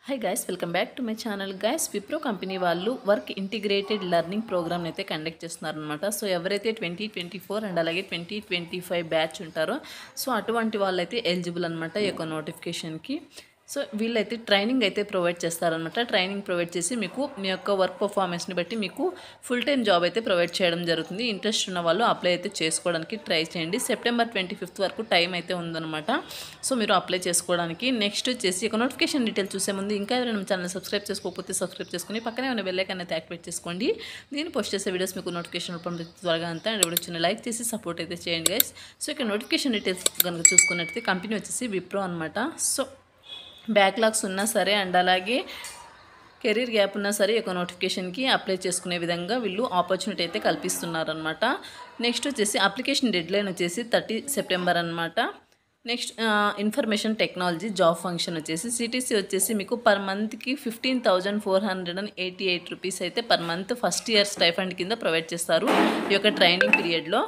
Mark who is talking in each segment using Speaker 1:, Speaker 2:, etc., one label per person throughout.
Speaker 1: Hi guys, welcome back to my channel. Guys, Wipro company వాళ్ళు work integrated learning programme అయితే conduct చేస్తున్నారనమాట. So ఎవరైతే 2024 and అలాగే 2025 batch ఉంటారో సో అటువంటి వాళ్ళైతే ఎలిజిబుల్ అనమాట ఈ యొక్క నోటిఫికేషన్కి. సో వీళ్ళైతే ట్రైనింగ్ అయితే ప్రొవైడ్ చేస్తారనమాట. ట్రైనింగ్ ప్రొవైడ్ చేసి మీకు మీ యొక్క వర్క్ పర్ఫార్మెన్స్ని బట్టి మీకు ఫుల్ టైం జాబ్ అయితే ప్రొవైడ్ చేయడం జరుగుతుంది. ఇంట్రెస్ట్ ఉన్న వాళ్ళు అప్లై అయితే చేసుకోవడానికి ట్రై చేయండి. సెప్టెంబర్ 25th వరకు టైం అయితే ఉందన్నమాట. సో మీరు అప్లై చేసుకోవడానికి. నెక్స్ట్ వచ్చేసి ఒక నోటిఫికేషన్ డీటెయిల్స్ చూసే ముందు ఇంకా ఎవరైనా ఛానల్ సబ్స్క్రైబ్ చేసుకోకపోతే సబ్స్క్రైబ్ చేసుకుని పక్కనే ఉన్న బెల్ ఐకాన్ అయితే యాక్టివేట్ చేసుకోండి. నేను పోస్ట్ చేసే వీడియోస్ మీకు నోటిఫికేషన్ రూపంలో త్వరగా అంతా అండ్ వీడియో చిన్న లైక్ చేసి సపోర్ట్ అయితే చేయండి గైస్. సో ఇక్కడ నోటిఫికేషన్ డీటెయిల్స్ కనుక చూసుకున్నట్లయితే కంపెనీ వచ్చేసి విప్రో అనమాట. సో బ్యాక్లాగ్స్ ఉన్నా సరే అండ్ అలాగే కెరీర్ గ్యాప్ ఉన్నా సరే ఒక నోటిఫికేషన్కి అప్లై చేసుకునే విధంగా వీళ్ళు ఆపర్చునిటీ అయితే కల్పిస్తున్నారనమాట. నెక్స్ట్ వచ్చేసి అప్లికేషన్ డెడ్లైన్ వచ్చేసి 30 సెప్టెంబర్ అనమాట. Next information technology job function వచ్చేసి సిటీసీ వచ్చేసి మీకు పర్ మంత్కి 15,488 రూపీస్ అయితే per month first year stipend కింద ప్రొవైడ్ చేస్తారు ఈ యొక్క ట్రైనింగ్ పీరియడ్లో.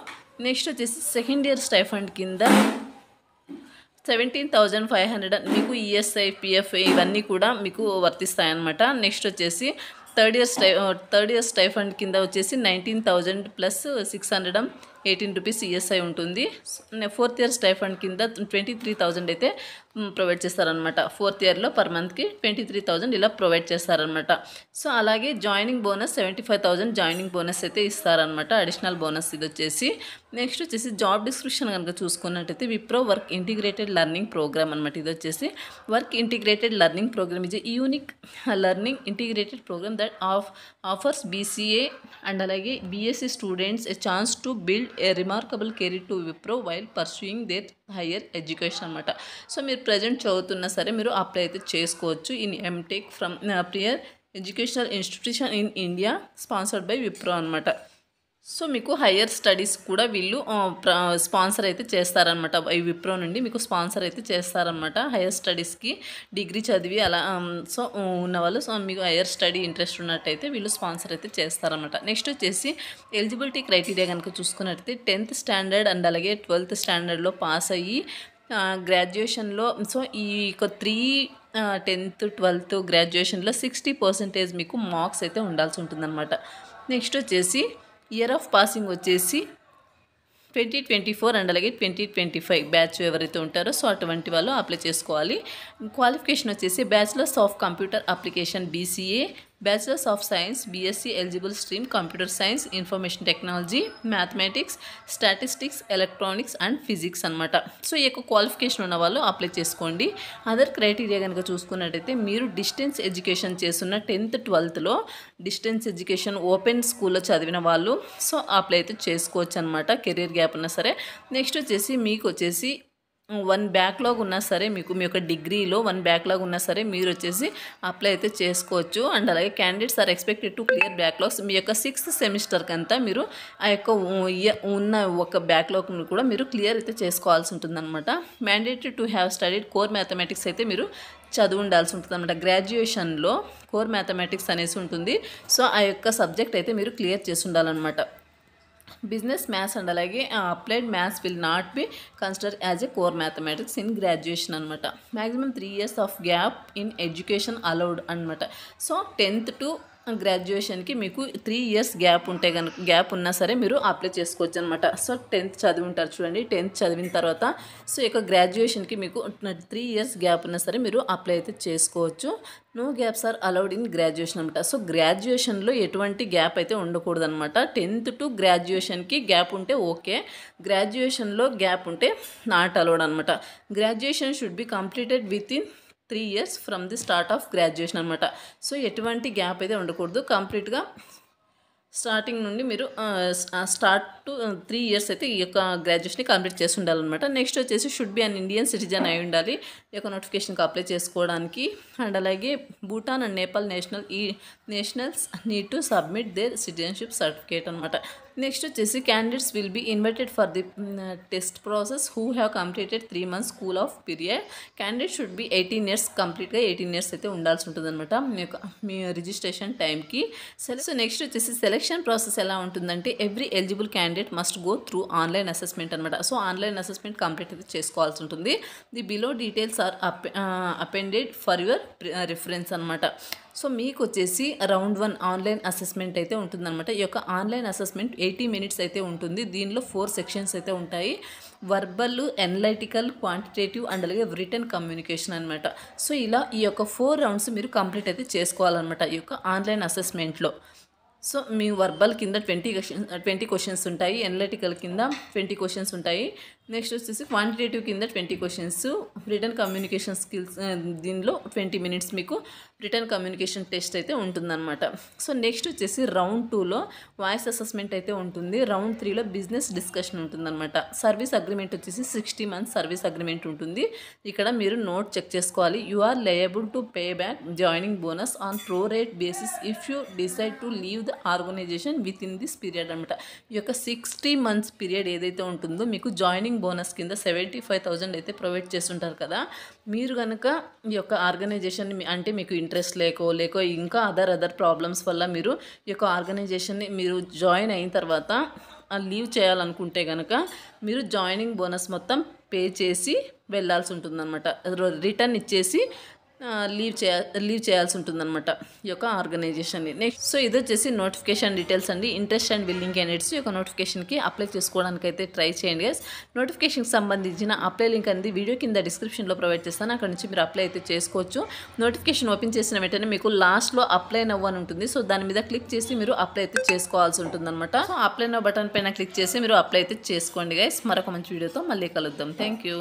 Speaker 1: నెక్స్ట్ వచ్చేసి సెకండ్ ఇయర్ స్టైఫండ్ కింద 17,500 మీకు ఈఎస్ఐ పిఎఫ్ ఇవన్నీ కూడా మీకు వర్తిస్తాయన్నమాట. నెక్స్ట్ వచ్చేసి థర్డ్ ఇయర్ స్టైఫండ్ కింద వచ్చేసి 19,000 ప్లస్ 618 రూపీస్ ఈఎస్ఐ ఉంటుంది. ఫోర్త్ ఇయర్ స్టైఫండ్ కింద 23,000 అయితే ప్రొవైడ్ చేస్తారనమాట. ఫోర్త్ ఇయర్లో పర్ మంత్కి 23,000 ఇలా ప్రొవైడ్ చేస్తారనమాట. సో అలాగే జాయినింగ్ బోనస్ 75,000 జాయినింగ్ బోనస్ అయితే ఇస్తారనమాట. అడిషనల్ బోనస్ ఇది వచ్చేసి. నెక్స్ట్ వచ్చేసి జాబ్ డిస్క్రిప్షన్ కనుక చూసుకున్నట్టయితే Wipro work integrated learning program అనమాట. ఇది వచ్చేసి work integrated learning program is unique learning integrated program that offers BCA and అలాగే BSc students a chance to build a remarkable career to Wipro while pursuing their higher education అనమాట. So మీరు present చదువుతున్నా సరే మీరు apply అయితే చేసుకోవచ్చు in MTech from prior educational institution in India sponsored by Wipro అనమాట. So మీకు హయ్యర్ స్టడీస్ కూడా వీళ్ళు స్పాన్సర్ అయితే చేస్తారనమాట. ఈ విప్రో నుండి మీకు స్పాన్సర్ అయితే చేస్తారనమాట హయ్యర్ స్టడీస్కి. డిగ్రీ చదివి అలా సో ఉన్నవాళ్ళు సో మీకు హయ్యర్ స్టడీ ఇంట్రెస్ట్ ఉన్నట్టయితే వీళ్ళు స్పాన్సర్ అయితే చేస్తారనమాట. నెక్స్ట్ వచ్చేసి ఎలిజిబిలిటీ క్రైటీరియా కనుక చూసుకున్నట్టయితే 10th స్టాండర్డ్ అండ్ అలాగే 12th స్టాండర్డ్లో పాస్ అయ్యి గ్రాడ్యుయేషన్లో సో ఈ 10th 12th గ్రాడ్యుయేషన్లో 60% మీకు మార్క్స్ అయితే ఉండాల్సి ఉంటుందన్నమాట. నెక్స్ట్ వచ్చేసి ఇయర్ ఆఫ్ పాసింగ్ వచ్చేసి 2024 అండ్ అలాగే 2025 బ్యాచ్ ఎవరైతే ఉంటారో సో అటువంటి వాళ్ళు అప్లై చేసుకోవాలి. క్వాలిఫికేషన్ వచ్చేసి bachelors of computer application BCA, bachelors of science BSc eligible stream computer science, information technology, mathematics, statistics, electronics and physics అనమాట. సో ఈ యొక్క క్వాలిఫికేషన్ ఉన్న వాళ్ళు అప్లై చేసుకోండి. అదర్ క్రైటీరియా కనుక చూసుకున్నట్టయితే మీరు డిస్టెన్స్ ఎడ్యుకేషన్ చేస్తున్న 10th 12thలో డిస్టెన్స్ ఎడ్యుకేషన్ ఓపెన్ స్కూల్లో చదివిన వాళ్ళు సో అప్లై అయితే చేసుకోవచ్చు అనమాట కెరీర్ గ్యాప్ ఉన్నా సరే. నెక్స్ట్ వచ్చేసి మీకు వచ్చేసి 1 బ్యాక్లాగ్ ఉన్నా సరే మీకు మీ యొక్క డిగ్రీలో 1 బ్యాక్లాగ్ ఉన్నా సరే మీరు వచ్చేసి అప్లై అయితే చేసుకోవచ్చు. అండ్ అలాగే candidates are expected to clear backlogs. మీ యొక్క 6th సెమిస్టర్కి అంతా మీరు ఆ యొక్క ఉన్న ఒక బ్యాక్లాగ్ను కూడా మీరు క్లియర్ అయితే చేసుకోవాల్సి ఉంటుందన్నమాట. Mandatory to have studied core mathematics అయితే మీరు చదువు ఉండాల్సి ఉంటుంది అనమాట. గ్రాడ్యుయేషన్లో కోర్ మ్యాథమెటిక్స్ అనేసి ఉంటుంది. సో ఆ యొక్క సబ్జెక్ట్ అయితే మీరు క్లియర్ చేసి ఉండాలన్నమాట. బిజినెస్ మ్యాథ్స్ అండ్ అలాగే applied maths will not be consider as a core mathematics in graduation అనమాట. Maximum 3 years of gap in education allowed అనమాట. సో 10th టు గ్రాడ్యుయేషన్కి మీకు 3 years గ్యాప్ ఉంటే కనుక గ్యాప్ ఉన్నా సరే మీరు అప్లై చేసుకోవచ్చు అనమాట. సో 10th చదివి ఉంటారు చూడండి. 10th చదివిన తర్వాత సో ఇక గ్రాడ్యుయేషన్కి మీకు 3 years గ్యాప్ ఉన్నా సరే మీరు అప్లై అయితే చేసుకోవచ్చు. No gaps are allowed in graduation అనమాట. సో గ్రాడ్యుయేషన్లో ఎటువంటి గ్యాప్ అయితే ఉండకూడదు అనమాట. 10th టు గ్రాడ్యుయేషన్కి గ్యాప్ ఉంటే ఓకే, గ్రాడ్యుయేషన్లో గ్యాప్ ఉంటే నాట్ అలౌడ్ అనమాట. Graduation should be completed within 3 years from the start of graduation అనమాట. సో ఎటువంటి గ్యాప్ అయితే ఉండకూడదు. కంప్లీట్గా స్టార్టింగ్ నుండి మీరు స్టార్ట్ టు 3 years అయితే ఈ యొక్క గ్రాడ్యుయేషన్ని కంప్లీట్ చేసి ఉండాలన్నమాట. నెక్స్ట్ వచ్చేసి should be an Indian citizen అయి ఉండాలి ఈ యొక్క నోటిఫికేషన్కి అప్లై చేసుకోవడానికి. అండ్ అలాగే Bhutan and Nepal nationals need to submit their citizenship certificate అనమాట. నెక్స్ట్ వచ్చేసి candidates will be invited for the test process who have completed 3 months school of period. Candidate should be 18 years, కంప్లీట్గా 18 years అయితే ఉండాల్సి ఉంటుంది అనమాట మీ రిజిస్ట్రేషన్ టైంకి. సో నెక్స్ట్ వచ్చేసి సెలెక్షన్ ప్రాసెస్ ఎలా ఉంటుందంటే every eligible candidate must go through online assessment అనమాట. సో ఆన్లైన్ అసెస్మెంట్ కంప్లీట్ అయితే చేసుకోవాల్సి ఉంటుంది. The below details are appended for your reference అనమాట. సో మీకు వచ్చేసి రౌండ్ 1 ఆన్లైన్ అసెస్మెంట్ అయితే ఉంటుందన్నమాట. ఈ యొక్క ఆన్లైన్ అసెస్మెంట్ 80 minutes అయితే ఉంటుంది. దీనిలో 4 sections అయితే ఉంటాయి. వర్బల్, ఎనలైటికల్, క్వాంటిటేటివ్ అండ్ అలాగే రిటర్న్ కమ్యూనికేషన్ అనమాట. సో ఇలా ఈ యొక్క 4 rounds మీరు కంప్లీట్ అయితే చేసుకోవాలన్నమాట ఈ యొక్క ఆన్లైన్ అసెస్మెంట్లో. సో మీ వర్బల్ కింద 20 questions ఉంటాయి, ఎనలైటికల్ కింద 20 questions ఉంటాయి, నెక్స్ట్ వచ్చేసి క్వాంటిటేటివ్ కింద 20 questions, రిటర్న్ కమ్యూనికేషన్ స్కిల్స్ దీనిలో 20 minutes మీకు రిటర్న్ కమ్యూనికేషన్ టెస్ట్ అయితే ఉంటుందన్నమాట. సో నెక్స్ట్ వచ్చేసి రౌండ్ 2లో వాయిస్ అసెస్మెంట్ అయితే ఉంటుంది. రౌండ్ 3లో బిజినెస్ డిస్కషన్ ఉంటుందన్నమాట. సర్వీస్ అగ్రిమెంట్ వచ్చేసి 60 months సర్వీస్ అగ్రిమెంట్ ఉంటుంది. ఇక్కడ మీరు నోట్ చెక్ చేసుకోవాలి. You are liable to pay back joining bonus on pro rate basis if you decide to leave the organization within this period అనమాట. ఈ యొక్క 60 months period ఏదైతే ఉంటుందో మీకు జాయినింగ్ బోనస్ కింద 75,000 అయితే ప్రొవైడ్ చేస్తుంటారు కదా. మీరు కనుక ఈ యొక్క ఆర్గనైజేషన్ అంటే మీకు ఇంట్రెస్ట్ లేకో ఇంకా అదర్ ప్రాబ్లమ్స్ వల్ల మీరు ఈ యొక్క ఆర్గనైజేషన్ని మీరు జాయిన్ అయిన తర్వాత లీవ్ చేయాలనుకుంటే కనుక మీరు జాయినింగ్ బోనస్ మొత్తం పే చేసి వెళ్ళాల్సి ఉంటుందన్నమాట. రిటర్న్ ఇచ్చేసి లీవ్ చేయాల్సి ఉంటుందన్నమాట ఈ యొక్క ఆర్గనైజేషన్ని. నెక్స్ట్ సో ఇది వచ్చేసి నోటిఫికేషన్ డీటెయిల్స్ అండి. ఇంట్రెస్ట్ అండ్ విల్లింగ్ క్యాండిడేట్స్ ఈ యొక్క నోటిఫికేషన్కి అప్లై చేసుకోవడానికి అయితే ట్రై చేయండి గైస్. నోటిఫికేషన్కి సంబంధించిన అప్లై లింక్ అనేది వీడియో కింద డిస్క్రిప్షన్లో ప్రొవైడ్ చేస్తాను. అక్కడ నుంచి మీరు అప్లై అయితే చేసుకోవచ్చు. నోటిఫికేషన్ ఓపెన్ చేసిన వెంటనే మీకు లాస్ట్లో అప్లై నవ్ అని ఉంటుంది. సో దాని మీద క్లిక్ చేసి మీరు అప్లై అయితే చేసుకోవాల్సి ఉంటుందన్నమాట. సో అప్లై నవ్ బటన్ పైన క్లిక్ చేసి మీరు అప్లై అయితే చేసుకోండి గైస్. మరొక మంచి వీడియోతో మళ్ళీ కలుద్దాం. Thank you.